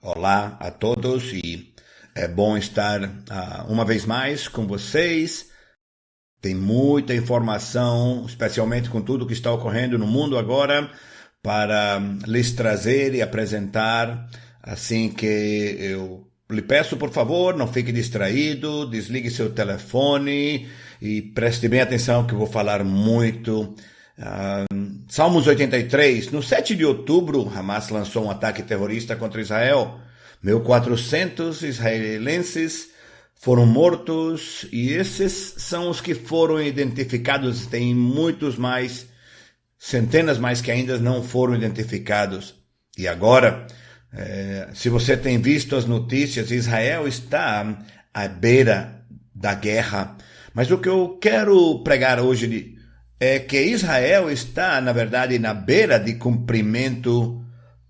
Olá a todos e é bom estar uma vez mais com vocês. Tem muita informação, especialmente com tudo que está ocorrendo no mundo agora, para lhes trazer e apresentar. Assim que eu lhe peço, por favor, não fique distraído, desligue seu telefone e preste bem atenção que eu vou falar muito. Salmos 83. No 7 de outubro, Hamas lançou um ataque terrorista contra Israel. 1.400 israelenses foram mortos e esses são os que foram identificados. Tem muitos mais, centenas mais que ainda não foram identificados. E agora, se você tem visto as notícias, Israel está à beira da guerra. Mas o que eu quero pregar hoje é que Israel está, na verdade, na beira de cumprimento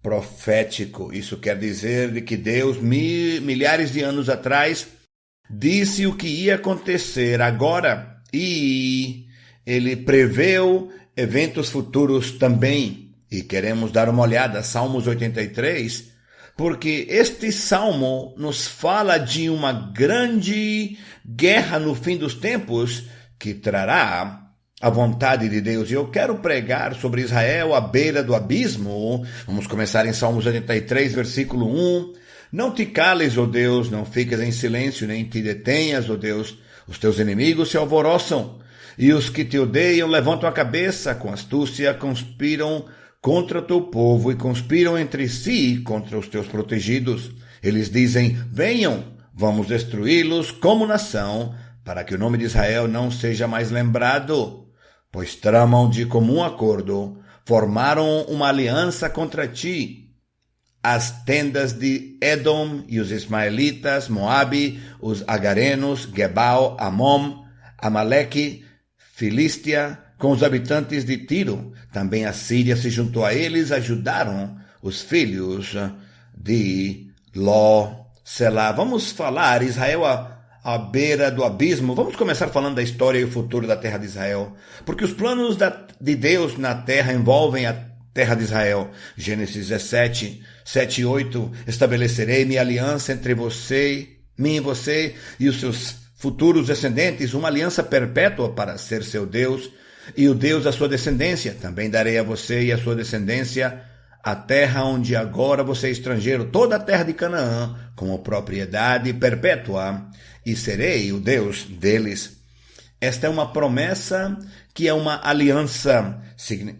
profético. Isso quer dizer de que Deus, milhares de anos atrás, disse o que ia acontecer agora e ele preveu eventos futuros também. E queremos dar uma olhada, Salmos 83, porque este salmo nos fala de uma grande guerra no fim dos tempos que trará a vontade de Deus. E eu quero pregar sobre Israel à beira do abismo. Vamos começar em Salmos 83, versículo 1. Não te cales, ó Deus, não fiques em silêncio, nem te detenhas, ó Deus. Os teus inimigos se alvoroçam, e os que te odeiam levantam a cabeça, com astúcia conspiram contra o teu povo, e conspiram entre si contra os teus protegidos. Eles dizem, venham, vamos destruí-los como nação, para que o nome de Israel não seja mais lembrado. Pois tramam de comum acordo, formaram uma aliança contra ti. As tendas de Edom e os ismaelitas, Moabe, os agarenos, Gebal, Amon, Amaleque, Filístia, com os habitantes de Tiro. Também a Síria se juntou a eles, ajudaram os filhos de Ló, Selá. Vamos falar Israel à beira do abismo. Vamos começar falando da história e o futuro da terra de Israel. Porque os planos de Deus na terra envolvem a terra de Israel. Gênesis 17, 7 e 8. Estabelecerei minha aliança entre mim e você e os seus futuros descendentes, uma aliança perpétua para ser seu Deus e o Deus da sua descendência. Também darei a você e a sua descendência a terra onde agora você é estrangeiro, toda a terra de Canaã, como propriedade perpétua, e serei o Deus deles. Esta é uma promessa que é uma aliança,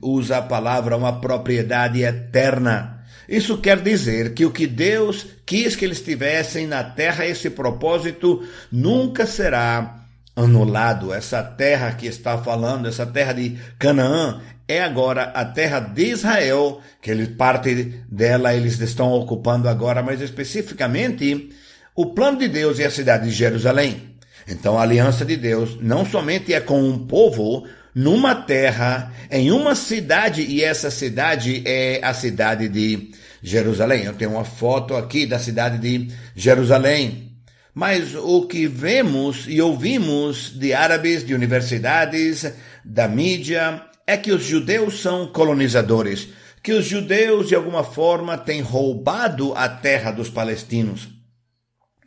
usa a palavra uma propriedade eterna. Isso quer dizer que o que Deus quis que eles tivessem na terra, esse propósito, nunca será anulado. Essa terra que está falando, essa terra de Canaã, é agora a terra de Israel, que parte dela eles estão ocupando agora, mas especificamente o plano de Deus é a cidade de Jerusalém. Então a aliança de Deus não somente é com um povo, numa terra, em uma cidade, e essa cidade é a cidade de Jerusalém. Eu tenho uma foto aqui da cidade de Jerusalém. Mas o que vemos e ouvimos de árabes, de universidades, da mídia, é que os judeus são colonizadores, que os judeus de alguma forma têm roubado a terra dos palestinos.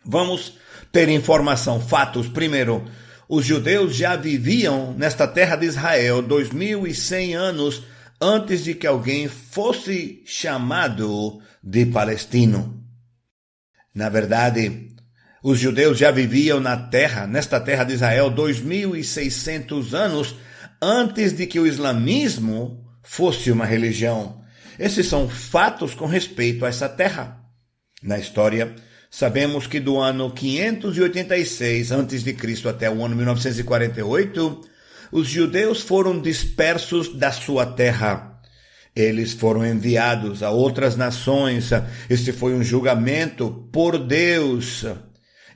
Vamos ter informação, fatos. Primeiro, os judeus já viviam nesta terra de Israel 2.100 anos antes de que alguém fosse chamado de palestino. Na verdade, os judeus já viviam nesta terra de Israel 2.600 anos antes de que o islamismo fosse uma religião. Esses são fatos com respeito a essa terra. Na história, sabemos que do ano 586 a.C. até o ano 1948, os judeus foram dispersos da sua terra. Eles foram enviados a outras nações. Este foi um julgamento por Deus.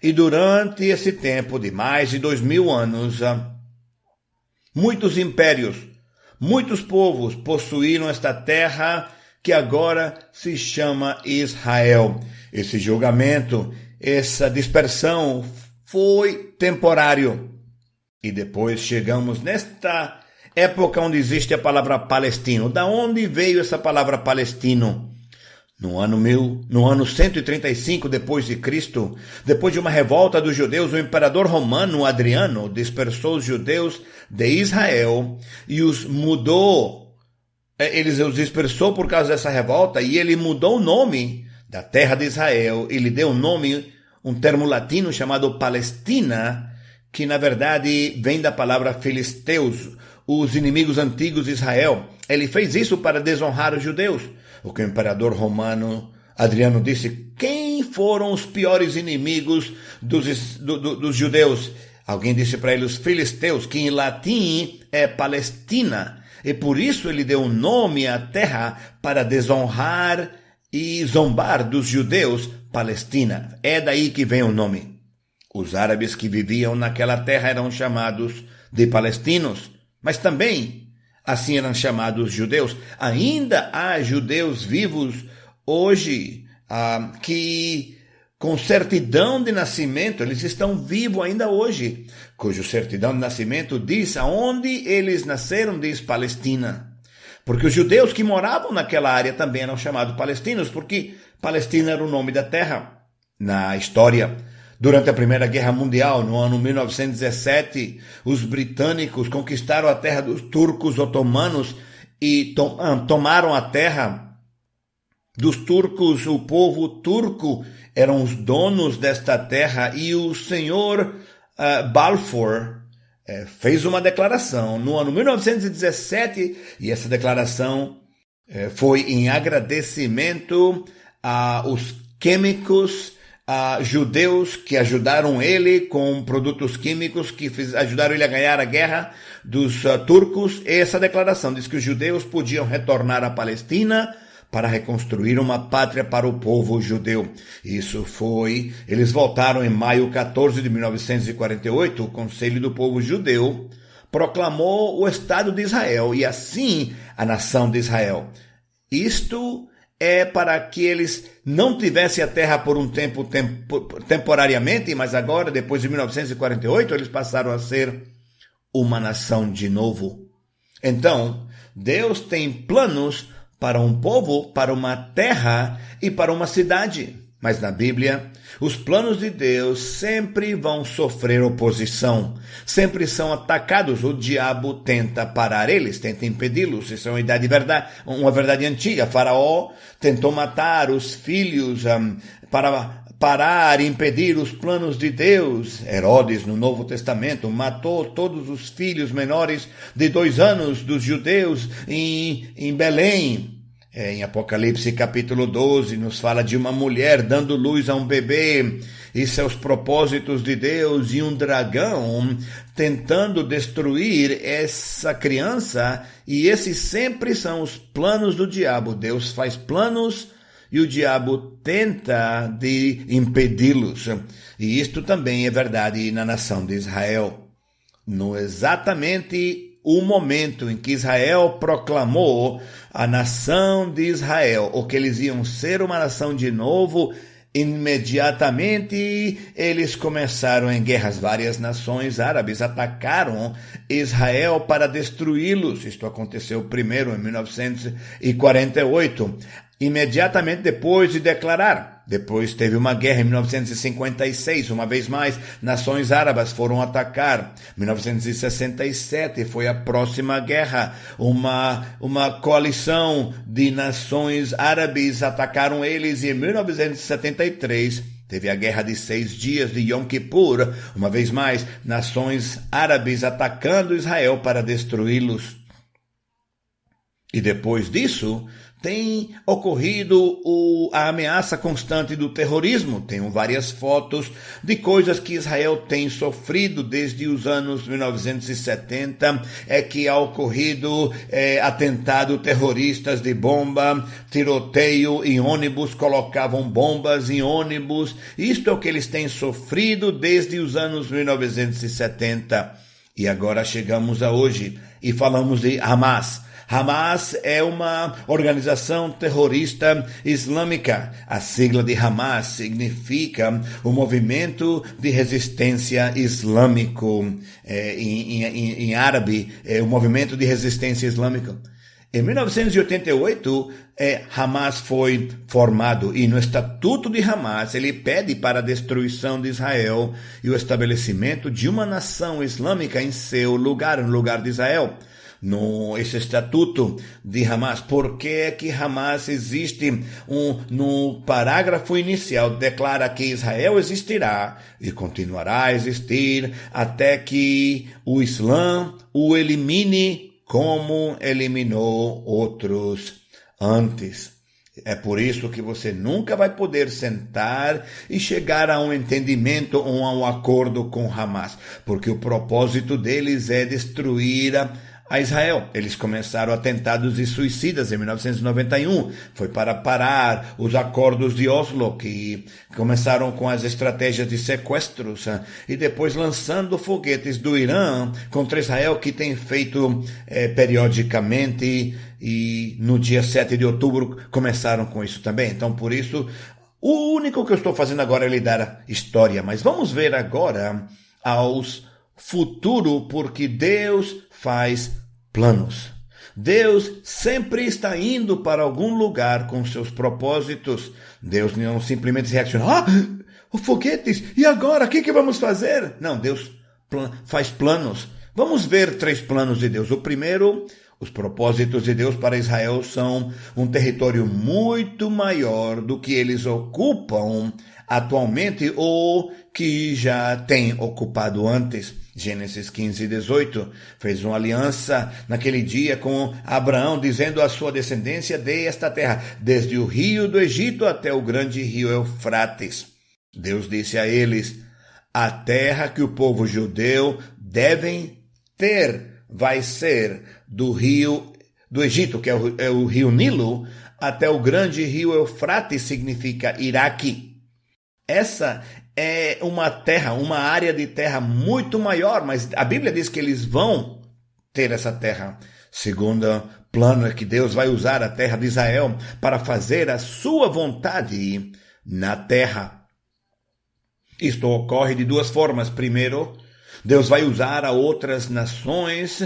E durante esse tempo de mais de 2.000 anos, muitos impérios, muitos povos possuíram esta terra que agora se chama Israel. Esse julgamento, essa dispersão foi temporário. E depois chegamos nesta época onde existe a palavra palestino. Da onde veio essa palavra palestino? No ano 135 depois de Cristo, depois de uma revolta dos judeus, o imperador romano Adriano dispersou os judeus de Israel e os mudou. Ele os dispersou por causa dessa revolta e ele mudou o nome da terra de Israel. Ele deu um termo latino chamado Palestina, que na verdade vem da palavra filisteus, os inimigos antigos de Israel. Ele fez isso para desonrar os judeus. O que o imperador romano Adriano disse: quem foram os piores inimigos dos judeus? Alguém disse para ele os filisteus, que em latim é Palestina. E por isso ele deu um nome à terra para desonrar e zombar dos judeus, Palestina. É daí que vem o nome. Os árabes que viviam naquela terra eram chamados de palestinos, mas também assim eram chamados judeus. Ainda há judeus vivos hoje que, com certidão de nascimento, eles estão vivos ainda hoje, cuja certidão de nascimento diz aonde eles nasceram, diz Palestina. Porque os judeus que moravam naquela área também eram chamados palestinos, porque Palestina era o nome da terra. Na história, durante a Primeira Guerra Mundial, no ano 1917, os britânicos conquistaram a terra dos turcos otomanos e tomaram a terra dos turcos. O povo turco eram os donos desta terra e o senhor Balfour fez uma declaração no ano 1917 e essa declaração foi em agradecimento aos químicos judeus que ajudaram ele com produtos químicos, que ajudaram ele a ganhar a guerra dos turcos. E essa declaração diz que os judeus podiam retornar à Palestina para reconstruir uma pátria para o povo judeu. Eles voltaram em maio 14 de 1948, o Conselho do Povo Judeu proclamou o Estado de Israel e assim a nação de Israel. Isto é para que eles não tivessem a terra por um tempo temporariamente, mas agora, depois de 1948, eles passaram a ser uma nação de novo. Então, Deus tem planos para um povo, para uma terra e para uma cidade. Mas na Bíblia, os planos de Deus sempre vão sofrer oposição, sempre são atacados. O diabo tenta parar eles, tenta impedi-los. Isso é uma verdade antiga. Faraó tentou matar os filhos para parar, impedir os planos de Deus. Herodes, no Novo Testamento, matou todos os filhos menores de 2 anos dos judeus em Belém. Em Apocalipse capítulo 12, nos fala de uma mulher dando luz a um bebê e seus propósitos de Deus, e um dragão tentando destruir essa criança. E esses sempre são os planos do diabo. Deus faz planos e o diabo tenta de impedi-los. E isto também é verdade na nação de Israel. Exatamente o momento em que Israel proclamou a nação de Israel, ou que eles iam ser uma nação de novo, imediatamente eles começaram em guerras. Várias nações árabes atacaram Israel para destruí-los. Isto aconteceu primeiro em 1948, imediatamente depois de declarar. Depois teve uma guerra em 1956, uma vez mais, nações árabes foram atacar. 1967 foi a próxima guerra, uma coalição de nações árabes atacaram eles, e em 1973 teve a guerra de 6 dias de Yom Kippur, uma vez mais, nações árabes atacando Israel para destruí-los. E depois disso, tem ocorrido a ameaça constante do terrorismo. Tenho várias fotos de coisas que Israel tem sofrido desde os anos 1970. Que há ocorrido atentado terroristas de bomba, tiroteio em ônibus, colocavam bombas em ônibus. Isto é o que eles têm sofrido desde os anos 1970. E agora chegamos a hoje e falamos de Hamas. Hamas é uma organização terrorista islâmica. A sigla de Hamas significa o movimento de resistência islâmico. Em árabe, é o movimento de resistência islâmica. Em 1988, Hamas foi formado e no Estatuto de Hamas ele pede para a destruição de Israel e o estabelecimento de uma nação islâmica em seu lugar, no lugar de Israel. Esse estatuto de Hamas, por que é que Hamas existe? No parágrafo inicial declara que Israel existirá e continuará a existir até que o Islã o elimine como eliminou outros antes. É por isso que você nunca vai poder sentar e chegar a um entendimento ou a um acordo com Hamas, porque o propósito deles é destruir a Israel. Eles começaram atentados e suicidas em 1991. Foi para parar os acordos de Oslo, que começaram com as estratégias de sequestros e depois lançando foguetes do Irã contra Israel, que tem feito periodicamente, e no dia 7 de outubro começaram com isso também. Então, por isso, o único que eu estou fazendo agora é lhe dar a história. Mas vamos ver agora aos futuro, porque Deus faz planos. Deus sempre está indo para algum lugar com seus propósitos. Deus não simplesmente reacciona. Foguetes, e agora? O que vamos fazer? Não, Deus faz planos. Vamos ver 3 planos de Deus. O primeiro, os propósitos de Deus para Israel são um território muito maior do que eles ocupam atualmente ou que já têm ocupado antes. Gênesis 15:18, fez uma aliança naquele dia com Abraão, dizendo à sua descendência: dei esta terra, desde o rio do Egito até o grande rio Eufrates. Deus disse a eles: a terra que o povo judeu devem ter vai ser do rio do Egito, que é o rio Nilo, até o grande rio Eufrates, significa Iraque. Essa é uma área de terra muito maior, mas a Bíblia diz que eles vão ter essa terra. Segundo plano é que Deus vai usar a terra de Israel para fazer a sua vontade na terra. Isto ocorre de 2 formas. Primeiro, Deus vai usar a outras nações,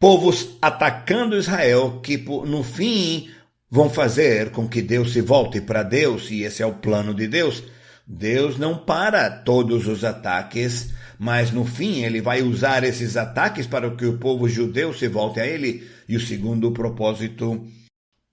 povos atacando Israel, que no fim vão fazer com que Deus se volte para Deus, e esse é o plano de Deus. Deus não para todos os ataques, mas no fim ele vai usar esses ataques para que o povo judeu se volte a ele. E o segundo propósito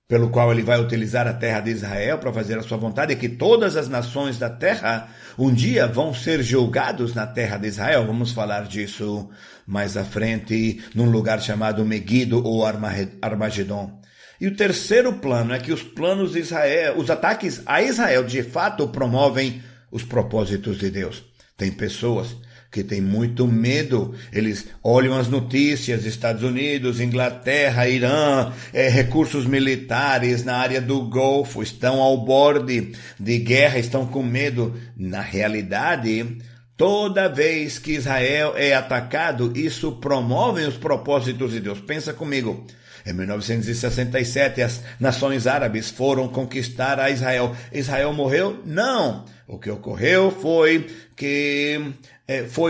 pelo qual ele vai utilizar a terra de Israel para fazer a sua vontade é que todas as nações da terra um dia vão ser julgados na terra de Israel. Vamos falar disso mais à frente, num lugar chamado Meguido ou Armagedon. E o terceiro plano é que os planos de Israel, os ataques a Israel, de fato promovem os propósitos de Deus. Tem pessoas que têm muito medo, eles olham as notícias, Estados Unidos, Inglaterra, Irã, recursos militares na área do Golfo, estão ao borde de guerra, estão com medo. Na realidade, toda vez que Israel é atacado, isso promove os propósitos de Deus. Pensa comigo. Em 1967, as nações árabes foram conquistar a Israel. Israel morreu? Não. O que ocorreu foi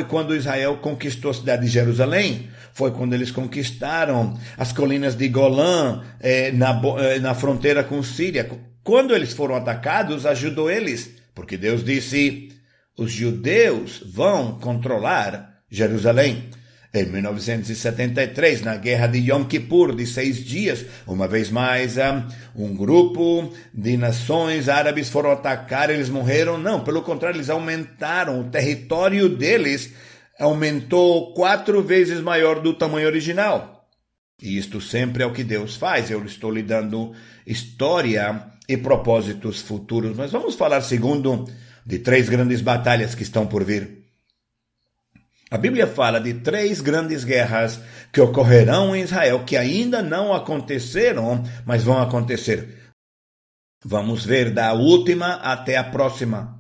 quando Israel conquistou a cidade de Jerusalém. Foi quando eles conquistaram as colinas de Golã, na fronteira com Síria. Quando eles foram atacados, ajudou eles. Porque Deus disse: os judeus vão controlar Jerusalém. Em 1973, na guerra de Yom Kippur, de 6 dias, uma vez mais, um grupo de nações árabes foram atacar, eles morreram? Não, pelo contrário, eles aumentaram, o território deles aumentou 4 vezes maior do tamanho original. E isto sempre é o que Deus faz. Eu estou lhe dando história e propósitos futuros, mas vamos falar segundo de 3 grandes batalhas que estão por vir. A Bíblia fala de 3 grandes guerras que ocorrerão em Israel, que ainda não aconteceram, mas vão acontecer. Vamos ver da última até a próxima.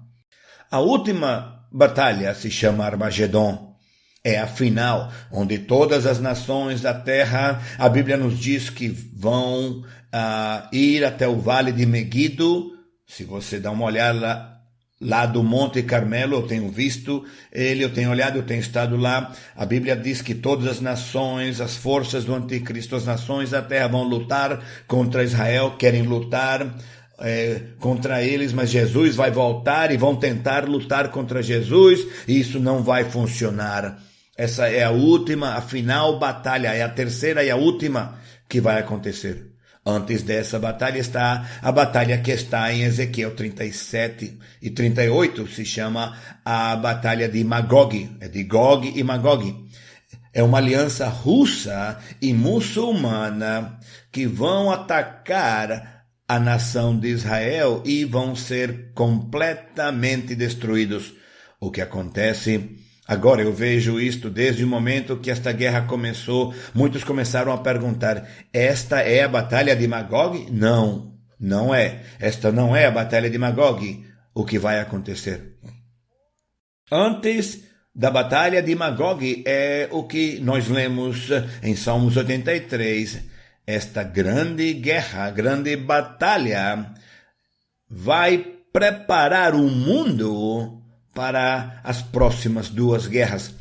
A última batalha se chama Armagedon. É a final, onde todas as nações da terra, a Bíblia nos diz que vão ir até o vale de Meguido. Se você dá uma olhada lá do Monte Carmelo, eu tenho visto ele, eu tenho olhado, eu tenho estado lá. A Bíblia diz que todas as nações, as forças do anticristo, as nações da terra vão lutar contra Israel, querem lutar contra eles, mas Jesus vai voltar e vão tentar lutar contra Jesus, e isso não vai funcionar. Essa é a última, a final batalha, é a terceira e a última que vai acontecer. Antes dessa batalha está a batalha que está em Ezequiel 37 e 38, se chama a Batalha de Magog, é de Gog e Magog. É uma aliança russa e muçulmana que vão atacar a nação de Israel e vão ser completamente destruídos. O que acontece agora, eu vejo isto desde o momento que esta guerra começou. Muitos começaram a perguntar, esta é a batalha de Magog? Não, não é. Esta não é a batalha de Magog. O que vai acontecer? Antes da batalha de Magog é o que nós lemos em Salmos 83. Esta grande guerra, grande batalha vai preparar o mundo para as próximas duas guerras.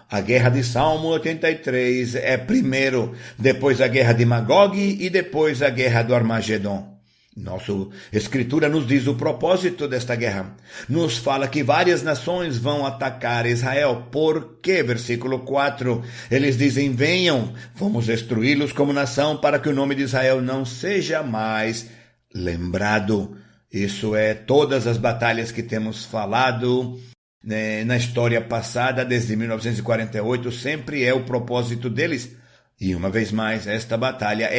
A guerra de Salmo 83 é primeiro, depois a guerra de Magog e depois a guerra do Armagedon. Nossa Escritura nos diz o propósito desta guerra. Nos fala que várias nações vão atacar Israel. Por quê? Versículo 4. Eles dizem, venham, vamos destruí-los como nação para que o nome de Israel não seja mais lembrado. Isso é todas as batalhas que temos falado na história passada, desde 1948, sempre é o propósito deles. E uma vez mais, esta batalha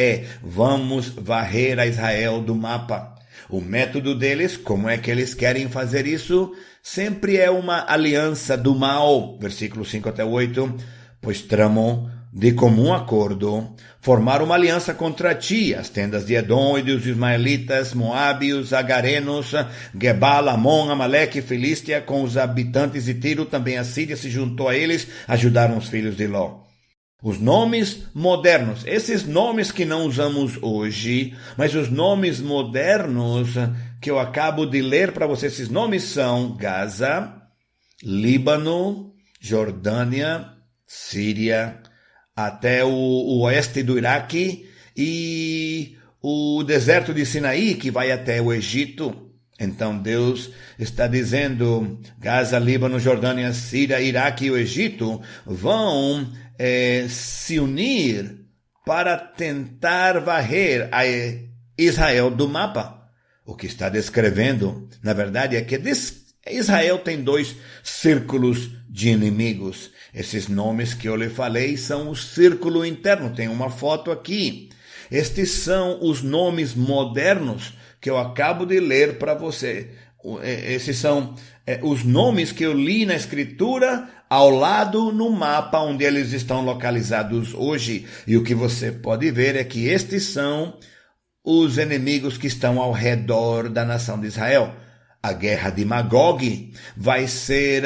vamos varrer a Israel do mapa. O método deles, como é que eles querem fazer isso? Sempre é uma aliança do mal. Versículo 5 até 8. Pois tramam de comum acordo formar uma aliança contra ti, as tendas de Edom e dos ismaelitas, Moabios, Agarenos, Gebal, Amon, Amaleque, Filístia, com os habitantes de Tiro, também a Síria se juntou a eles, ajudaram os filhos de Ló. Os nomes modernos, esses nomes que não usamos hoje, mas os nomes modernos que eu acabo de ler para vocês, esses nomes são Gaza, Líbano, Jordânia, Síria, até o oeste do Iraque e o deserto de Sinaí, que vai até o Egito. Então Deus está dizendo, Gaza, Líbano, Jordânia, Síria, Iraque e o Egito vão se unir para tentar varrer a Israel do mapa. O que está descrevendo, na verdade, é que Israel tem 2 círculos de inimigos. Esses nomes que eu lhe falei são o círculo interno. Tem uma foto aqui. Estes são os nomes modernos que eu acabo de ler para você. Esses são os nomes que eu li na Escritura ao lado no mapa onde eles estão localizados hoje. E o que você pode ver é que estes são os inimigos que estão ao redor da nação de Israel. A guerra de Magog vai ser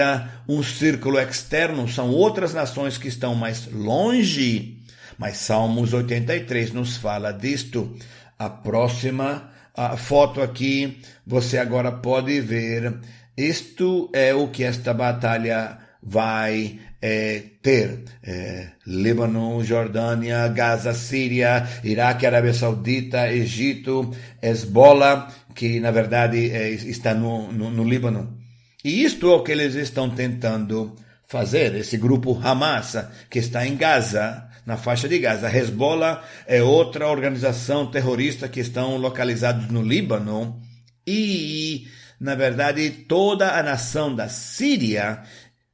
um círculo externo, são outras nações que estão mais longe. Mas Salmos 83 nos fala disto. A próxima foto aqui, você agora pode ver. Isto é o que esta batalha vai ter. Líbano, Jordânia, Gaza, Síria, Iraque, Arábia Saudita, Egito, Hezbollah, que na verdade está no Líbano. E isto é o que eles estão tentando fazer. Esse grupo Hamas, que está em Gaza, na faixa de Gaza. Hezbollah é outra organização terrorista que estão localizados no Líbano. E, na verdade, toda a nação da Síria,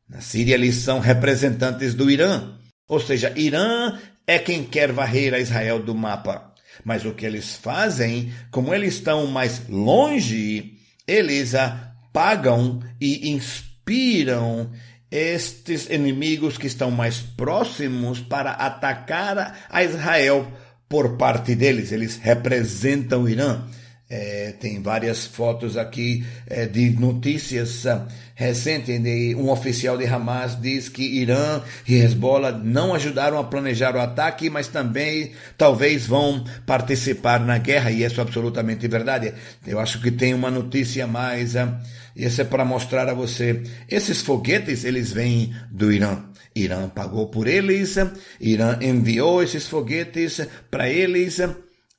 na Síria eles são representantes do Irã. Ou seja, Irã é quem quer varrer a Israel do mapa. Mas o que eles fazem, como eles estão mais longe, eles apagam e inspiram estes inimigos que estão mais próximos para atacar a Israel por parte deles. Eles representam o Irã. Tem várias fotos aqui de notícias recentes. Um oficial de Hamas diz que Irã e Hezbollah não ajudaram a planejar o ataque, mas também talvez vão participar na guerra, e isso é absolutamente verdade. Eu acho que tem uma notícia mais, isso é para mostrar a você. Esses foguetes, eles vêm do Irã. Irã pagou por eles, Irã enviou esses foguetes para eles,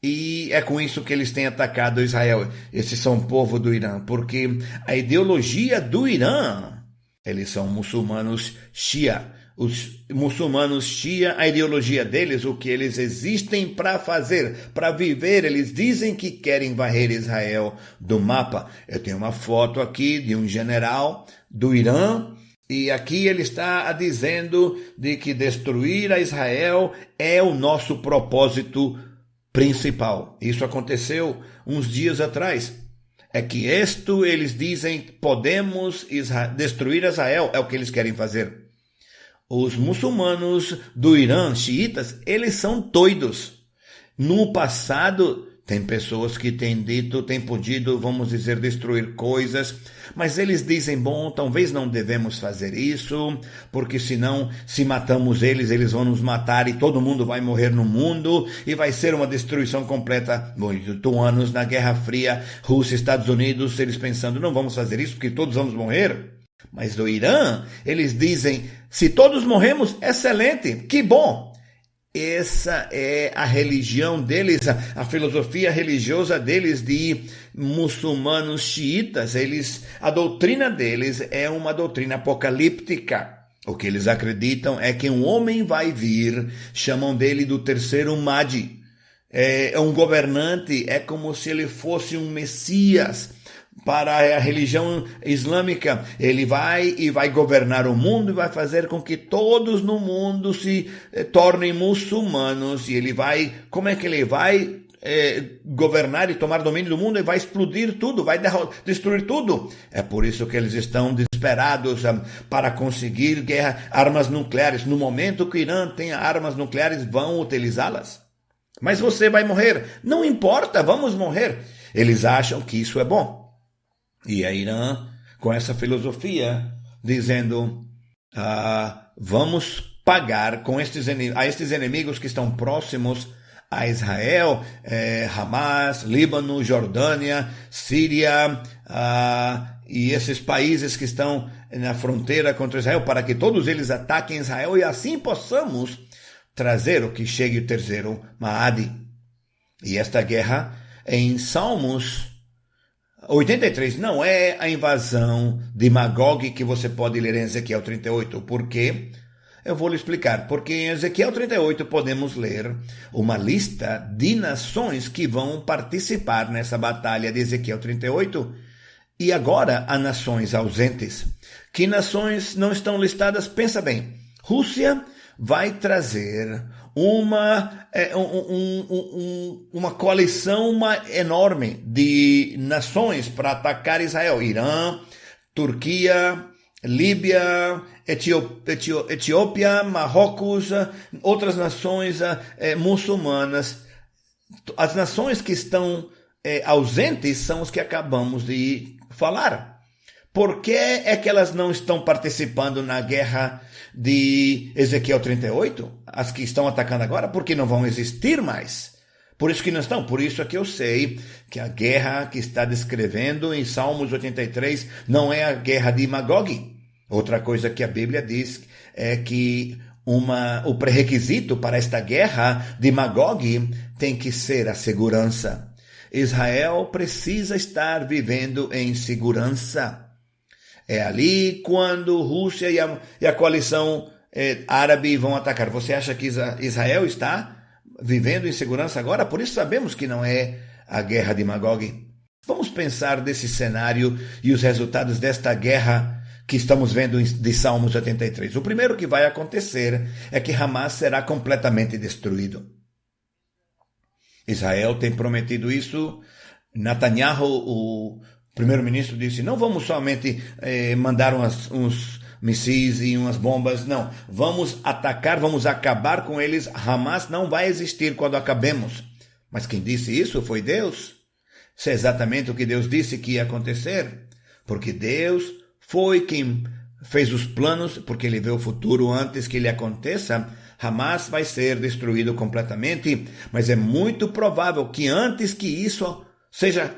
e é com isso que eles têm atacado Israel. Esses são o povo do Irã, porque a ideologia do Irã, eles são muçulmanos Shia. Os muçulmanos Shia, a ideologia deles, o que eles existem para fazer, para viver, eles dizem que querem varrer Israel do mapa. Eu tenho uma foto aqui de um general do Irã, e aqui ele está dizendo de que destruir a Israel é o nosso propósito principal. Isso aconteceu uns dias atrás. É que eles dizem, podemos destruir Israel, é o que eles querem fazer. Os muçulmanos do Irã, xiitas, eles são doidos. No passado, tem pessoas que têm podido, vamos dizer, destruir coisas, mas eles dizem, bom, talvez não devemos fazer isso, porque senão, se matamos eles, eles vão nos matar e todo mundo vai morrer no mundo e vai ser uma destruição completa. Bom, anos na Guerra Fria, Rússia, Estados Unidos, eles pensando, não vamos fazer isso porque todos vamos morrer. Mas do Irã, eles dizem, se todos morremos, excelente, que bom. Essa é a religião deles, a filosofia religiosa deles, de muçulmanos xiitas. A doutrina deles é uma doutrina apocalíptica. O que eles acreditam é que um homem vai vir, chamam dele do terceiro Mahdi. É um governante, é como se ele fosse um Messias. Para a religião islâmica, ele vai governar o mundo e vai fazer com que todos no mundo se tornem muçulmanos. E ele vai, como é que ele vai governar e tomar domínio do mundo? E vai explodir tudo, vai destruir tudo. É por isso que eles estão desesperados para conseguir armas nucleares. No momento que o Irã tenha armas nucleares, vão utilizá-las. Mas você vai morrer. Não importa, vamos morrer. Eles acham que isso é bom. E a Irã, com essa filosofia, dizendo, vamos pagar a estes inimigos que estão próximos a Israel, Hamas, Líbano, Jordânia, Síria, e esses países que estão na fronteira contra Israel, para que todos eles ataquem Israel e assim possamos trazer o que chegue o terceiro Mahdi. E esta guerra, em Salmos 83, não é a invasão de Magog que você pode ler em Ezequiel 38. Por quê? Eu vou lhe explicar. Porque em Ezequiel 38 podemos ler uma lista de nações que vão participar nessa batalha de Ezequiel 38. E agora há nações ausentes. Que nações não estão listadas? Pensa bem. Rússia vai trazer uma coalição enorme de nações para atacar Israel. Irã, Turquia, Líbia, Etiópia, Marrocos, outras nações muçulmanas. As nações que estão ausentes são os que acabamos de falar. Por que é que elas não estão participando na guerra de Ezequiel 38? As que estão atacando agora, porque não vão existir mais. Por isso que não estão. Por isso é que eu sei que a guerra que está descrevendo em Salmos 83 não é a guerra de Magog. Outra coisa que a Bíblia diz é que o pré-requisito para esta guerra de Magog tem que ser a segurança. Israel precisa estar vivendo em segurança. É ali quando Rússia e a coalição árabe vão atacar. Você acha que Israel está vivendo em segurança agora? Por isso sabemos que não é a guerra de Magog. Vamos pensar desse cenário e os resultados desta guerra que estamos vendo de Salmos 83. O primeiro que vai acontecer é que Hamas será completamente destruído. Israel tem prometido isso. Netanyahu, o primeiro-ministro, disse, não vamos somente mandar uns mísseis e umas bombas, não. Vamos atacar, vamos acabar com eles. Hamas não vai existir quando acabemos. Mas quem disse isso foi Deus. Isso é exatamente o que Deus disse que ia acontecer, porque Deus foi quem fez os planos, porque ele vê o futuro antes que ele aconteça. Hamas vai ser destruído completamente, mas é muito provável que antes que isso seja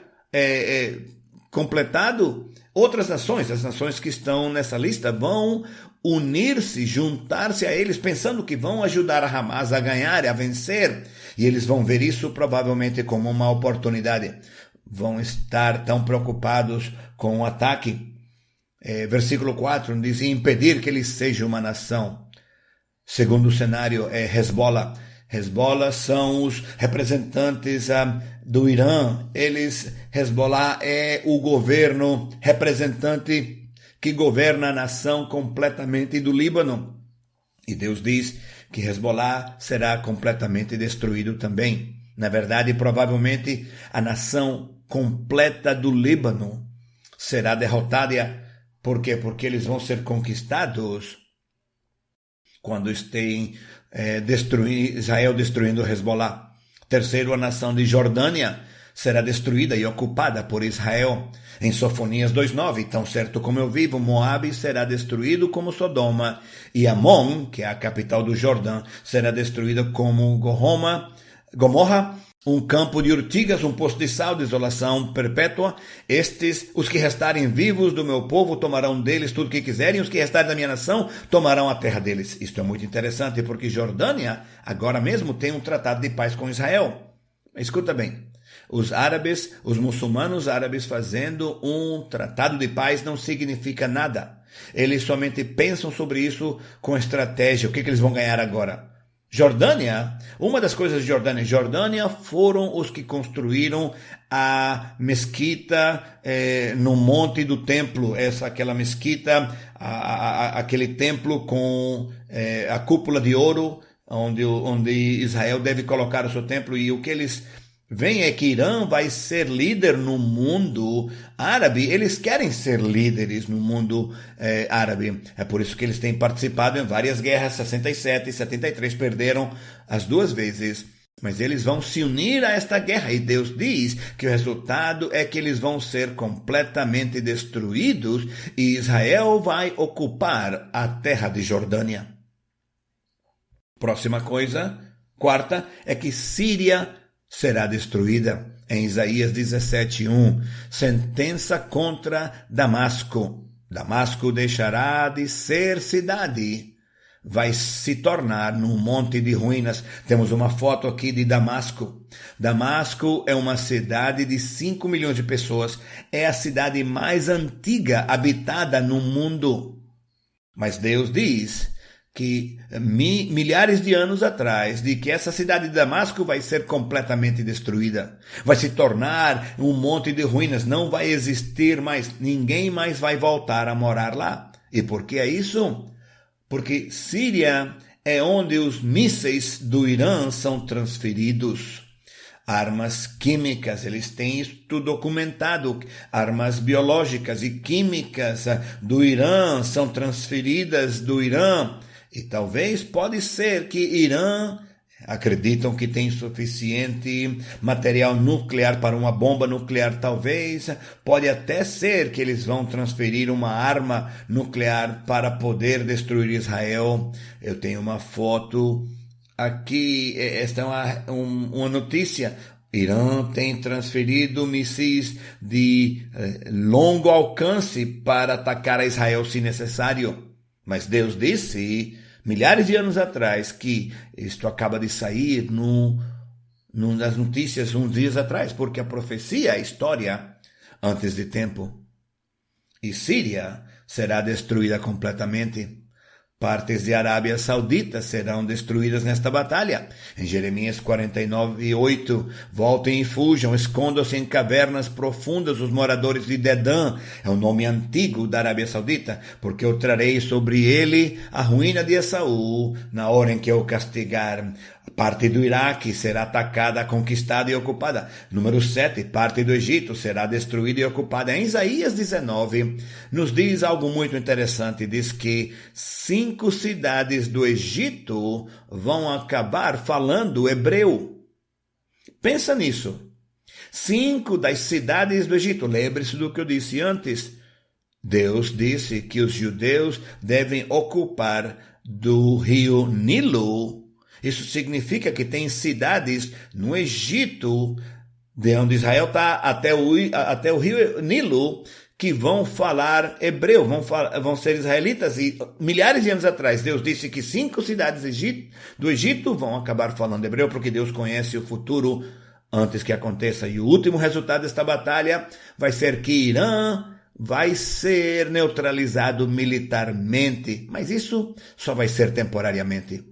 completado, outras nações, as nações que estão nessa lista, vão unir-se, juntar-se a eles, pensando que vão ajudar a Hamas a ganhar, a vencer, e eles vão ver isso provavelmente como uma oportunidade. Vão estar tão preocupados com o ataque. Versículo 4 diz: impedir que ele seja uma nação. Segundo cenário é Hezbollah. Hezbollah são os representantes do Irã. Hezbollah é o governo representante que governa a nação completamente do Líbano. E Deus diz que Hezbollah será completamente destruído também. Na verdade, provavelmente a nação completa do Líbano será derrotada. Por quê? Porque eles vão ser conquistados quando esteja Israel destruindo Hezbollah. Terceiro, a nação de Jordânia será destruída e ocupada por Israel. Em Sofonias 2:9, tão certo como eu vivo, Moabe será destruído como Sodoma, e Amon, que é a capital do Jordão, será destruída como Gomorra, um campo de urtigas, um poço de sal, desolação perpétua. Os que restarem vivos do meu povo, tomarão deles tudo o que quiserem, os que restarem da minha nação, tomarão a terra deles. Isto é muito interessante, porque Jordânia, agora mesmo, tem um tratado de paz com Israel. Escuta bem, os árabes, os muçulmanos árabes fazendo um tratado de paz não significa nada. Eles somente pensam sobre isso com estratégia. O que eles vão ganhar agora? Jordânia, uma das coisas de Jordânia foram os que construíram a mesquita no Monte do Templo, aquela mesquita, aquele templo com a cúpula de ouro, onde Israel deve colocar o seu templo, e o que eles veem é que Irã vai ser líder no mundo árabe. Eles querem ser líderes no mundo árabe. É por isso que eles têm participado em várias guerras, 67 e 73, perderam as duas vezes. Mas eles vão se unir a esta guerra, e Deus diz que o resultado é que eles vão ser completamente destruídos, e Israel vai ocupar a terra de Jordânia. Próxima coisa, quarta, é que Síria será destruída. Em Isaías 17:1, sentença contra Damasco. Damasco deixará de ser cidade, vai se tornar num monte de ruínas. Temos uma foto aqui de Damasco. Damasco é uma cidade de 5 milhões de pessoas. É a cidade mais antiga habitada no mundo. Mas Deus diz que milhares de anos atrás, de que essa cidade de Damasco vai ser completamente destruída, vai se tornar um monte de ruínas, não vai existir mais, ninguém mais vai voltar a morar lá. E por que é isso? Porque Síria é onde os mísseis do Irã são transferidos. Armas químicas, eles têm isso tudo documentado. Armas biológicas e químicas do Irã são transferidas do Irã. E talvez pode ser que Irã acreditam que tem suficiente material nuclear para uma bomba nuclear. Talvez pode até ser que eles vão transferir uma arma nuclear para poder destruir Israel. Eu tenho uma foto aqui, esta é uma notícia. Irã tem transferido mísseis de longo alcance para atacar a Israel se necessário. Mas Deus disse milhares de anos atrás que isto acaba de sair nas notícias uns dias atrás, porque a profecia é a história antes de tempo. E Síria será destruída completamente. Partes de Arábia Saudita serão destruídas nesta batalha. Em Jeremias 49:8, voltem e fujam, escondam-se em cavernas profundas os moradores de Dedã, é o nome antigo da Arábia Saudita, porque eu trarei sobre ele a ruína de Esaú, na hora em que eu castigar. Parte do Iraque será atacada, conquistada e ocupada. Número 7, parte do Egito será destruída e ocupada. Em Isaías 19, nos diz algo muito interessante. Diz que 5 cidades do Egito vão acabar falando hebreu. Pensa nisso. 5 das cidades do Egito. Lembre-se do que eu disse antes. Deus disse que os judeus devem ocupar do rio Nilo. Isso significa que tem cidades no Egito, de onde Israel está, até o rio Nilo, que vão falar hebreu, vão ser israelitas. E milhares de anos atrás, Deus disse que 5 cidades do Egito vão acabar falando hebreu, porque Deus conhece o futuro antes que aconteça. E o último resultado desta batalha vai ser que Irã vai ser neutralizado militarmente, mas isso só vai ser temporariamente.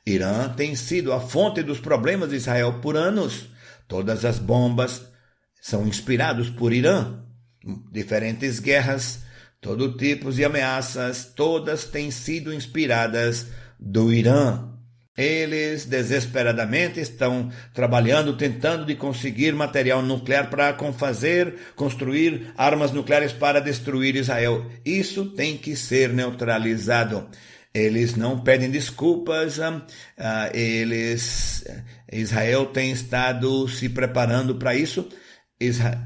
Irã tem sido a fonte dos problemas de Israel por anos. Todas as bombas são inspiradas por Irã. Diferentes guerras, todo tipo de ameaças, todas têm sido inspiradas do Irã. Eles desesperadamente estão trabalhando, tentando de conseguir material nuclear para construir armas nucleares para destruir Israel. Isso tem que ser neutralizado. Eles não pedem desculpas, Israel tem estado se preparando para isso.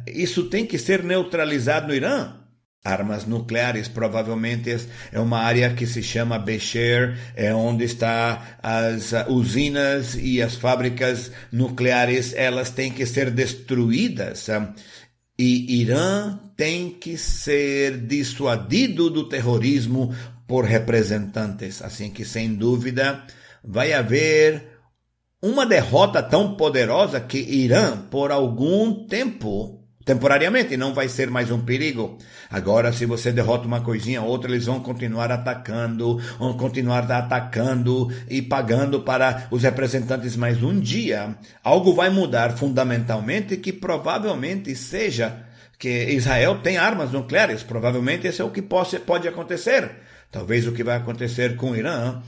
Isso tem que ser neutralizado no Irã. Armas nucleares, provavelmente é uma área que se chama Becher, é onde estão as usinas e as fábricas nucleares, elas têm que ser destruídas. E Irã tem que ser dissuadido do terrorismo por representantes. Assim que, sem dúvida, vai haver uma derrota tão poderosa que Irã, por algum tempo, temporariamente, não vai ser mais um perigo. Agora, se você derrota uma coisinha ou outra, eles vão continuar atacando e pagando para os representantes. Mas um dia, algo vai mudar fundamentalmente, que provavelmente seja que Israel tem armas nucleares. Provavelmente esse é o que pode acontecer. Talvez o que vai acontecer com o Irã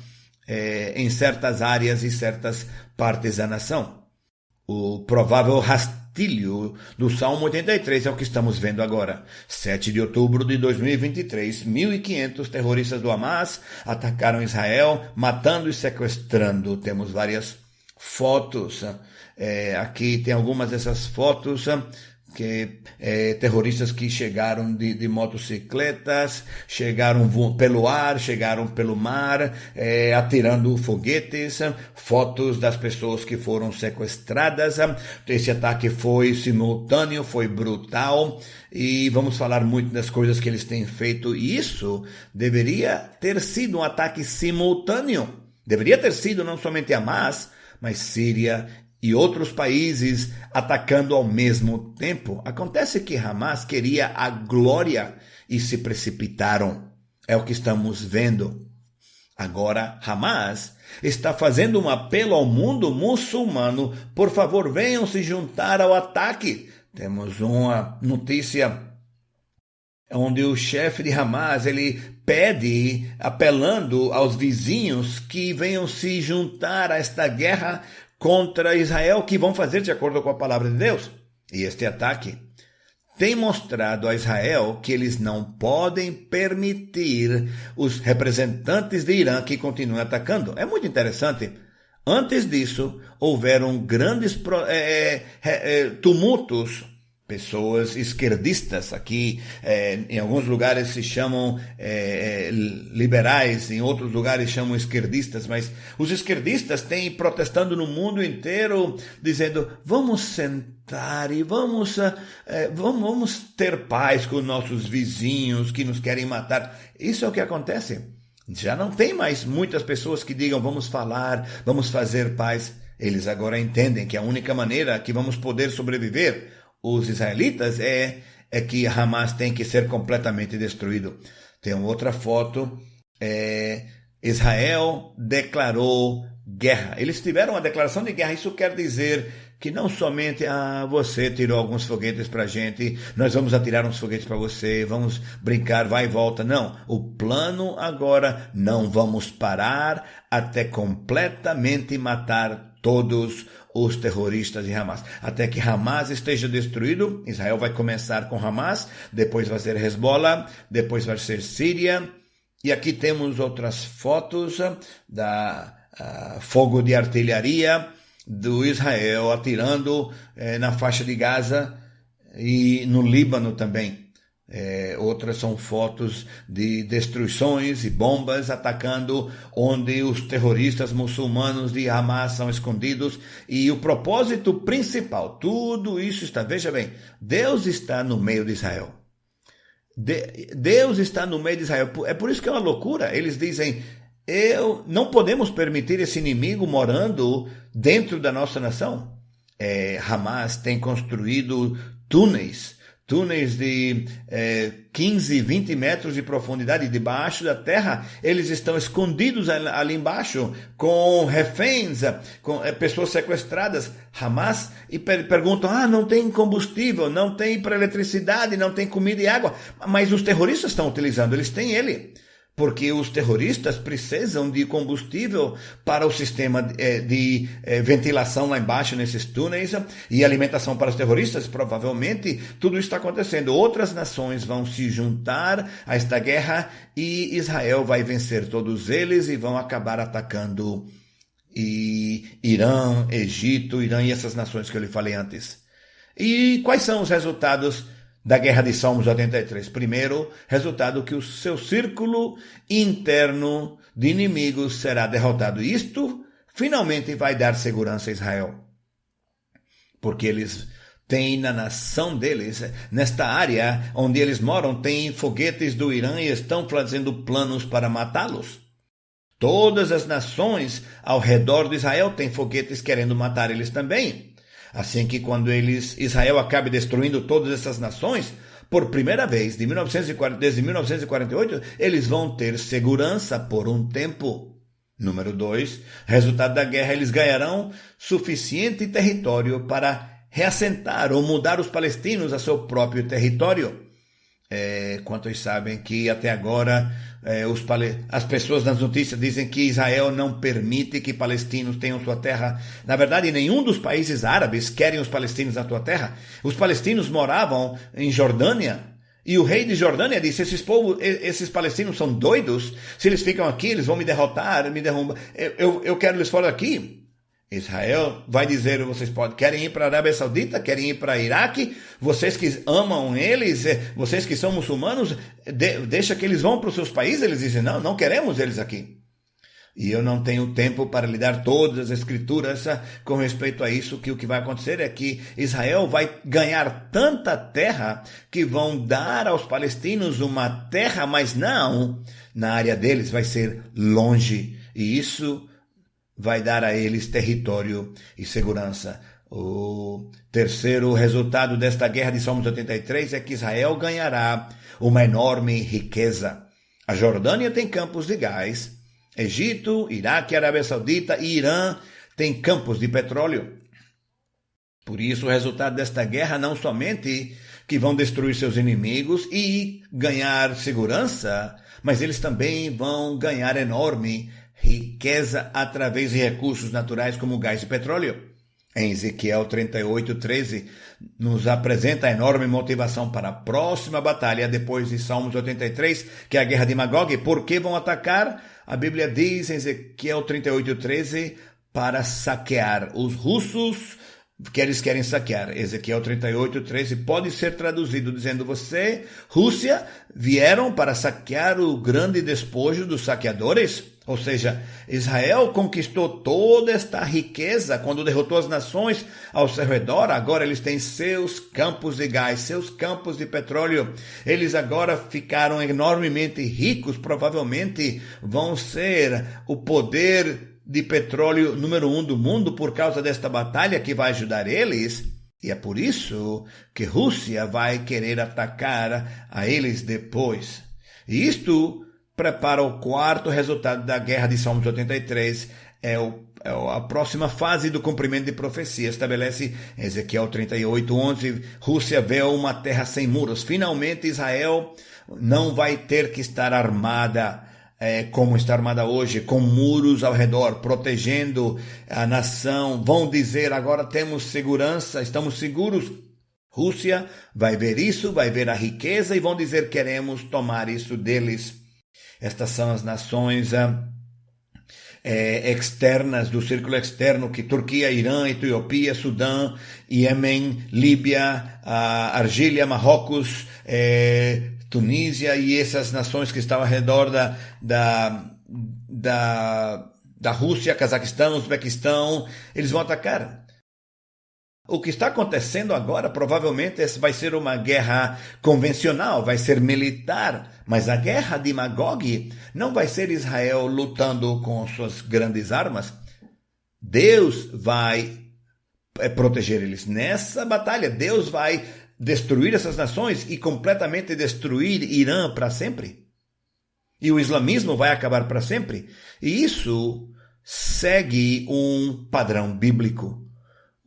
em certas áreas e certas partes da nação. O provável rastilho do Salmo 83 é o que estamos vendo agora. 7 de outubro de 2023, 1.500 terroristas do Hamas atacaram Israel, matando e sequestrando. Temos várias fotos. Aqui tem algumas dessas fotos terroristas que chegaram de motocicletas, chegaram pelo ar, chegaram pelo mar, atirando foguetes, fotos das pessoas que foram sequestradas. Esse ataque foi simultâneo, foi brutal, e vamos falar muito das coisas que eles têm feito. E isso deveria ter sido um ataque simultâneo. Deveria ter sido não somente Hamas, mas Síria e outros países atacando ao mesmo tempo. Acontece que Hamas queria a glória e se precipitaram. É o que estamos vendo. Agora, Hamas está fazendo um apelo ao mundo muçulmano. Por favor, venham se juntar ao ataque. Temos uma notícia onde o chefe de Hamas, ele pede, apelando aos vizinhos, que venham se juntar a esta guerra contra Israel, que vão fazer de acordo com a palavra de Deus. E este ataque tem mostrado a Israel que eles não podem permitir os representantes de Irã que continuem atacando. É muito interessante. Antes disso, houveram grandes tumultos. Pessoas esquerdistas, aqui em alguns lugares se chamam liberais, em outros lugares chamam esquerdistas, mas os esquerdistas têm protestando no mundo inteiro, dizendo: vamos sentar e vamos ter paz com nossos vizinhos que nos querem matar. Isso é o que acontece. Já não tem mais muitas pessoas que digam: vamos falar, vamos fazer paz. Eles agora entendem que a única maneira que vamos poder sobreviver, os israelitas, é que Hamas tem que ser completamente destruído. Tem outra foto. Israel declarou guerra. Eles tiveram uma declaração de guerra. Isso quer dizer que não somente você tirou alguns foguetes para a gente, nós vamos atirar uns foguetes para você, vamos brincar, vai e volta. Não, o plano agora: não vamos parar até completamente matar todos os terroristas de Hamas. Até que Hamas esteja destruído. Israel vai começar com Hamas, depois vai ser Hezbollah, depois vai ser Síria. E aqui temos outras fotos da fogo de artilharia do Israel atirando na faixa de Gaza e no Líbano também. Outras são fotos de destruições e bombas atacando onde os terroristas muçulmanos de Hamas são escondidos. E o propósito principal, tudo isso está, veja bem, Deus está no meio de Israel. Deus está no meio de Israel. É por isso que é uma loucura. Eles dizem, não podemos permitir esse inimigo morando dentro da nossa nação. Hamas tem construído túneis de 15, 20 metros de profundidade debaixo da terra. Eles estão escondidos ali embaixo com reféns, com pessoas sequestradas. Hamas, e perguntam, não tem combustível, não tem para eletricidade, não tem comida e água. Mas os terroristas estão utilizando, eles têm ele. Porque os terroristas precisam de combustível para o sistema de ventilação lá embaixo nesses túneis e alimentação para os terroristas. Provavelmente tudo isso está acontecendo. Outras nações vão se juntar a esta guerra e Israel vai vencer todos eles e vão acabar atacando Irã, Egito, e essas nações que eu lhe falei antes. E quais são os resultados da guerra de Salmos 83? Primeiro, resultado que o seu círculo interno de inimigos será derrotado. Isto finalmente vai dar segurança a Israel. Porque eles têm na nação deles, nesta área onde eles moram, tem foguetes do Irã e estão fazendo planos para matá-los. Todas as nações ao redor de Israel têm foguetes querendo matar eles também. Assim que quando Israel acabe destruindo todas essas nações, por primeira vez desde 1948, eles vão ter segurança por um tempo. Número 2, resultado da guerra, eles ganharão suficiente território para reassentar ou mudar os palestinos a seu próprio território. Quantos sabem que até agora as pessoas nas notícias dizem que Israel não permite que palestinos tenham sua terra. Na verdade, nenhum dos países árabes querem os palestinos na sua terra. Os palestinos moravam em Jordânia e o rei de Jordânia disse, esses palestinos são doidos, se eles ficam aqui eles vão me derrotar, me derrubar, eu quero eles fora daqui. Israel vai dizer, querem ir para a Arábia Saudita, querem ir para Iraque, vocês que amam eles, vocês que são muçulmanos, deixa que eles vão para os seus países. Eles dizem, não queremos eles aqui. E eu não tenho tempo para lhe dar todas as escrituras com respeito a isso, que o que vai acontecer é que Israel vai ganhar tanta terra que vão dar aos palestinos uma terra, mas não na área deles, vai ser longe. E isso vai dar a eles território e segurança. O terceiro resultado desta guerra de Salmos 83 é que Israel ganhará uma enorme riqueza. A Jordânia tem campos de gás, Egito, Iraque, Arábia Saudita e Irã têm campos de petróleo. Por isso, o resultado desta guerra não somente que vão destruir seus inimigos e ganhar segurança, mas eles também vão ganhar enorme riqueza através de recursos naturais como gás e petróleo. Em Ezequiel 38:13, nos apresenta a enorme motivação para a próxima batalha depois de Salmos 83, que é a guerra de Magog. Por que vão atacar? A Bíblia diz em Ezequiel 38:13, para saquear os russos que eles querem saquear. Ezequiel 38:13 pode ser traduzido dizendo, Rússia, vieram para saquear o grande despojo dos saqueadores? Ou seja, Israel conquistou toda esta riqueza quando derrotou as nações ao seu redor. Agora eles têm seus campos de gás, seus campos de petróleo. Eles agora ficaram enormemente ricos, provavelmente vão ser o poder de petróleo número 1 do mundo por causa desta batalha que vai ajudar eles. E é por isso que Rússia vai querer atacar a eles depois. E isto prepara o quarto resultado da guerra de Salmos 83, a próxima fase do cumprimento de profecia. Estabelece Ezequiel 38:11, Rússia vê uma terra sem muros. Finalmente Israel não vai ter que estar armada, como está armada hoje, com muros ao redor, protegendo a nação. Vão dizer, agora temos segurança, estamos seguros. Rússia vai ver isso, vai ver a riqueza e vão dizer, queremos tomar isso deles. Estas são as nações externas, do círculo externo, que Turquia, Irã, Etiópia, Sudão, Iêmen, Líbia, Argélia, Marrocos, Tunísia e essas nações que estão ao redor da Rússia, Cazaquistão, Uzbequistão, eles vão atacar. O que está acontecendo agora provavelmente vai ser uma guerra convencional, vai ser militar, mas a guerra de Magog não vai ser Israel lutando com suas grandes armas. Deus vai proteger eles nessa batalha. Deus vai destruir essas nações e completamente destruir Irã para sempre. E o islamismo vai acabar para sempre. E isso segue um padrão bíblico.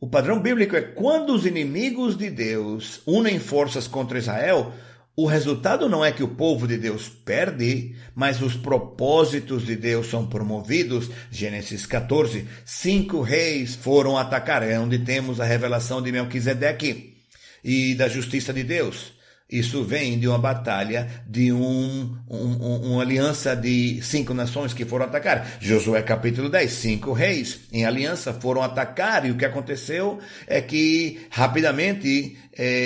O padrão bíblico é quando os inimigos de Deus unem forças contra Israel, o resultado não é que o povo de Deus perde, mas os propósitos de Deus são promovidos. Gênesis 14, 5 reis foram atacar, é onde temos a revelação de Melquisedeque e da justiça de Deus. Isso vem de uma batalha, de uma aliança de 5 nações que foram atacar. Josué capítulo 10, 5 reis em aliança foram atacar, e o que aconteceu é que rapidamente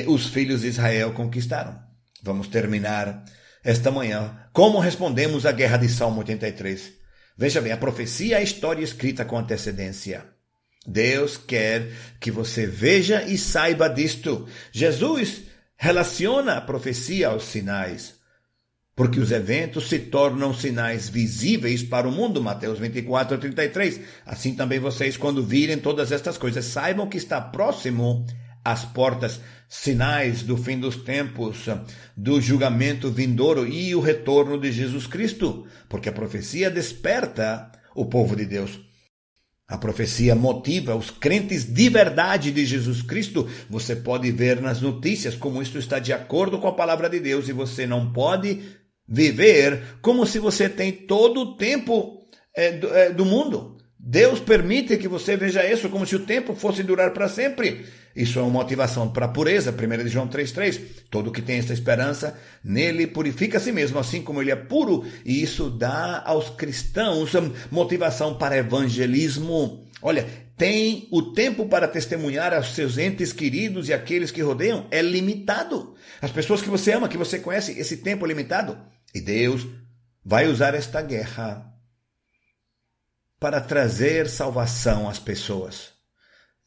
os filhos de Israel conquistaram. Vamos terminar esta manhã. Como respondemos à guerra de Salmo 83? Veja bem, a profecia é a história escrita com antecedência. Deus quer que você veja e saiba disto. Jesus relaciona a profecia aos sinais, porque os eventos se tornam sinais visíveis para o mundo. Mateus 24, 33. Assim também vocês, quando virem todas estas coisas, saibam que está próximo às portas, sinais do fim dos tempos, do julgamento vindouro e o retorno de Jesus Cristo, porque a profecia desperta o povo de Deus. A profecia motiva os crentes de verdade de Jesus Cristo. Você pode ver nas notícias como isso está de acordo com a palavra de Deus, e você não pode viver como se você tem todo o tempo do mundo. Deus permite que você veja isso como se o tempo fosse durar para sempre. Isso é uma motivação para a pureza. 1 João 3,3. Todo que tem esta esperança, nele purifica a si mesmo, assim como ele é puro. E isso dá aos cristãos motivação para evangelismo. Olha, tem o tempo para testemunhar aos seus entes queridos e aqueles que rodeiam é limitado. As pessoas que você ama, que você conhece, esse tempo é limitado. E Deus vai usar esta guerra para trazer salvação às pessoas.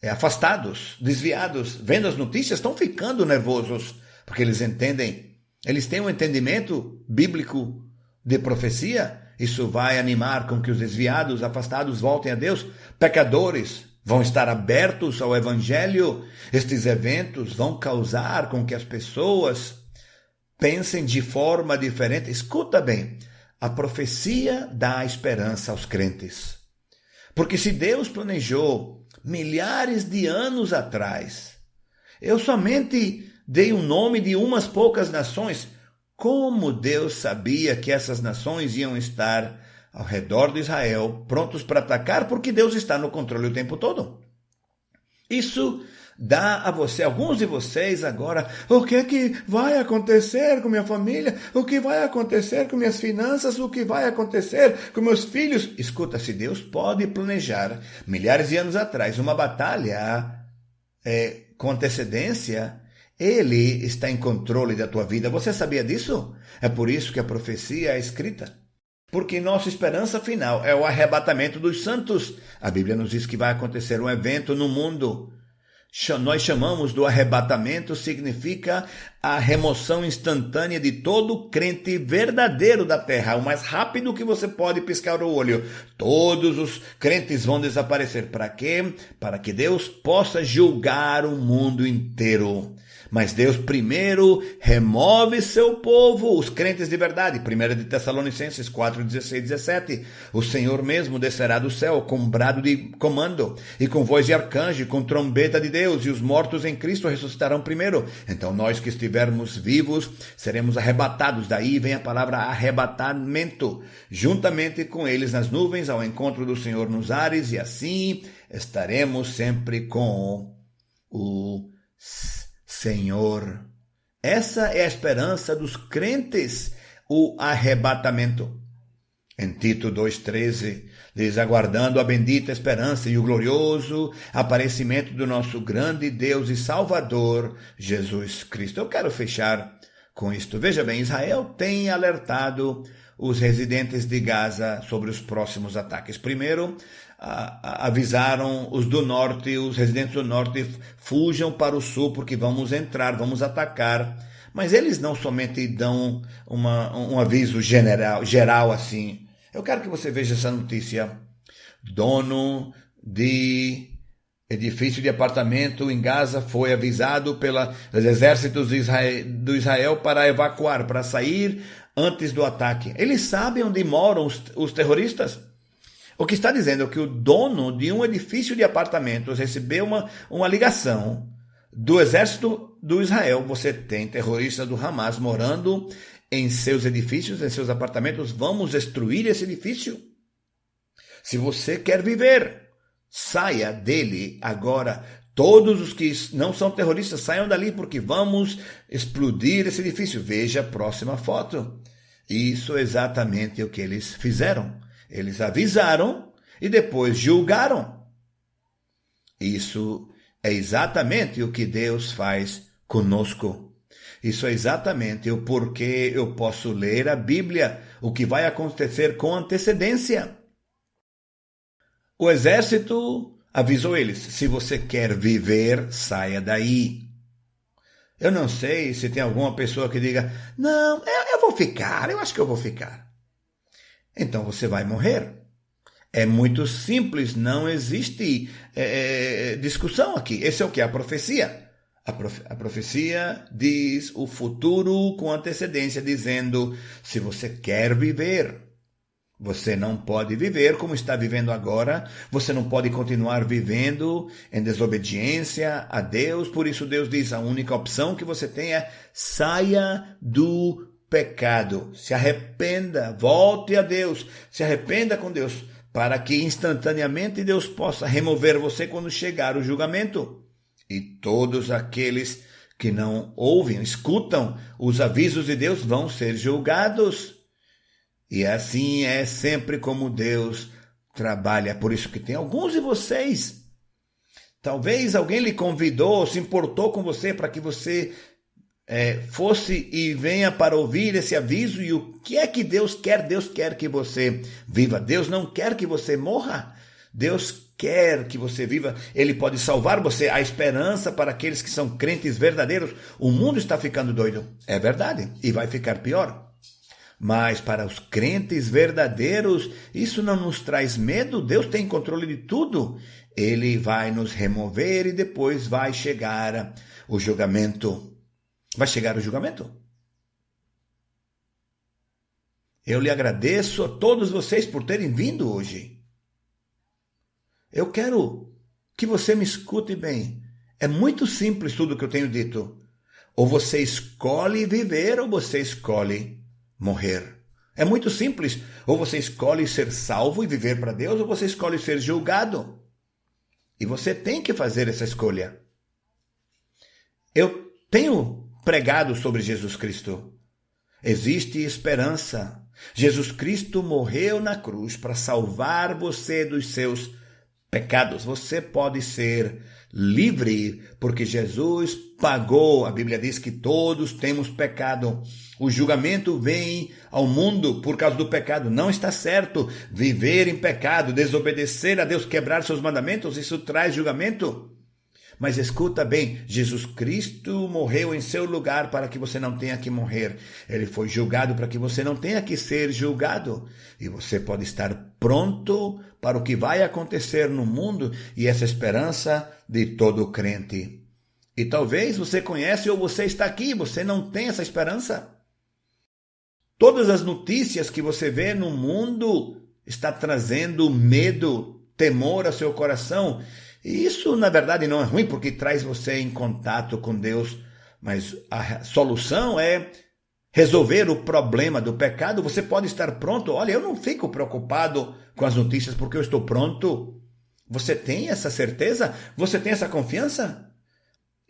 Afastados, desviados, vendo as notícias, estão ficando nervosos, porque eles entendem, eles têm um entendimento bíblico de profecia. Isso vai animar com que os desviados, afastados, voltem a Deus. Pecadores vão estar abertos ao evangelho. Estes eventos vão causar com que as pessoas pensem de forma diferente. Escuta bem, a profecia dá esperança aos crentes. Porque se Deus planejou milhares de anos atrás, eu somente dei o nome de umas poucas nações, como Deus sabia que essas nações iam estar ao redor de Israel, prontos para atacar, porque Deus está no controle o tempo todo. Isso dá a você, alguns de vocês agora, o que é que vai acontecer com minha família? O que vai acontecer com minhas finanças? O que vai acontecer com meus filhos? Escuta, se Deus pode planejar milhares de anos atrás uma batalha com antecedência, Ele está em controle da tua vida. Você sabia disso? É por isso que a profecia é escrita. Porque nossa esperança final é o arrebatamento dos santos. A Bíblia nos diz que vai acontecer um evento no mundo. Nós chamamos do arrebatamento, significa a remoção instantânea de todo crente verdadeiro da terra, o mais rápido que você pode piscar o olho. Todos os crentes vão desaparecer. Para quê? Para que Deus possa julgar o mundo inteiro. Mas Deus primeiro remove seu povo, os crentes de verdade. 1 de Tessalonicenses 4, 16, 17. O Senhor mesmo descerá do céu com brado de comando e com voz de arcanjo, com trombeta de Deus, e os mortos em Cristo ressuscitarão primeiro. Então nós que estivermos vivos seremos arrebatados. Daí vem a palavra arrebatamento, juntamente com eles nas nuvens, ao encontro do Senhor nos ares, e assim estaremos sempre com o Senhor. Essa é a esperança dos crentes, o arrebatamento. Em Tito 2,13, diz, aguardando a bendita esperança e o glorioso aparecimento do nosso grande Deus e Salvador, Jesus Cristo. Eu quero fechar com isto. Veja bem, Israel tem alertado os residentes de Gaza sobre os próximos ataques. Primeiro, avisaram os do norte, os residentes do norte, fujam para o sul porque vamos entrar, vamos atacar. Mas eles não somente dão um aviso geral assim. Eu quero que você veja essa notícia. Dono de edifício de apartamento em Gaza foi avisado pelos exércitos do Israel para evacuar, para sair antes do ataque. Eles sabem onde moram os terroristas. O que está dizendo é que o dono de um edifício de apartamentos recebeu uma ligação do exército do Israel. Você tem terroristas do Hamas morando em seus edifícios, em seus apartamentos. Vamos destruir esse edifício. Se você quer viver, saia dele agora. Todos os que não são terroristas, saiam dali porque vamos explodir esse edifício. Veja a próxima foto. Isso é exatamente o que eles fizeram. Eles avisaram e depois julgaram. Isso é exatamente o que Deus faz conosco. Isso é exatamente o porquê eu posso ler a Bíblia, o que vai acontecer com antecedência. O exército avisou eles, se você quer viver, saia daí. Eu não sei se tem alguma pessoa que diga, não, eu vou ficar, eu acho que eu vou ficar. Então você vai morrer. É muito simples, não existe discussão aqui. Esse é o que? A profecia. A profecia diz o futuro com antecedência, dizendo, se você quer viver, você não pode viver como está vivendo agora, você não pode continuar vivendo em desobediência a Deus, por isso Deus diz, a única opção que você tem é saia do pecado, se arrependa, volte a Deus, se arrependa com Deus, para que instantaneamente Deus possa remover você quando chegar o julgamento. E todos aqueles que não ouvem, escutam os avisos de Deus vão ser julgados. E assim é sempre como Deus trabalha. Por isso que tem alguns de vocês. Talvez alguém lhe convidou, se importou com você para que você fosse e venha para ouvir esse aviso. E o que é que Deus quer? Deus quer que você viva. Deus não quer que você morra. Deus quer que você viva. Ele pode salvar você. A esperança para aqueles que são crentes verdadeiros. O mundo está ficando doido. É verdade. E vai ficar pior. Mas para os crentes verdadeiros, isso não nos traz medo. Deus tem controle de tudo. Ele vai nos remover e depois vai chegar o julgamento. Vai chegar o julgamento. Eu lhe agradeço a todos vocês por terem vindo hoje. Eu quero que você me escute bem. É muito simples tudo que eu tenho dito. Ou você escolhe viver ou você escolhe morrer. É muito simples. Ou você escolhe ser salvo e viver para Deus ou você escolhe ser julgado. E você tem que fazer essa escolha. Eu tenho pregado sobre Jesus Cristo. Existe esperança. Jesus Cristo morreu na cruz para salvar você dos seus pecados. Você pode ser livre porque Jesus pagou. A Bíblia diz que todos temos pecado. O julgamento vem ao mundo por causa do pecado. Não está certo viver em pecado, desobedecer a Deus, quebrar seus mandamentos. Isso traz julgamento. Mas escuta bem, Jesus Cristo morreu em seu lugar para que você não tenha que morrer. Ele foi julgado para que você não tenha que ser julgado. E você pode estar pronto para o que vai acontecer no mundo e essa esperança de todo crente. E talvez você conhece ou você está aqui, você não tem essa esperança. Todas as notícias que você vê no mundo está trazendo medo, temor ao seu coração. E isso, na verdade, não é ruim, porque traz você em contato com Deus. Mas a solução é resolver o problema do pecado. Você pode estar pronto. Olha, eu não fico preocupado com as notícias, porque eu estou pronto. Você tem essa certeza? Você tem essa confiança?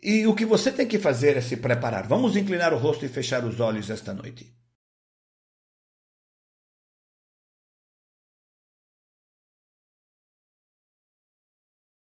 E o que você tem que fazer é se preparar. Vamos inclinar o rosto e fechar os olhos esta noite.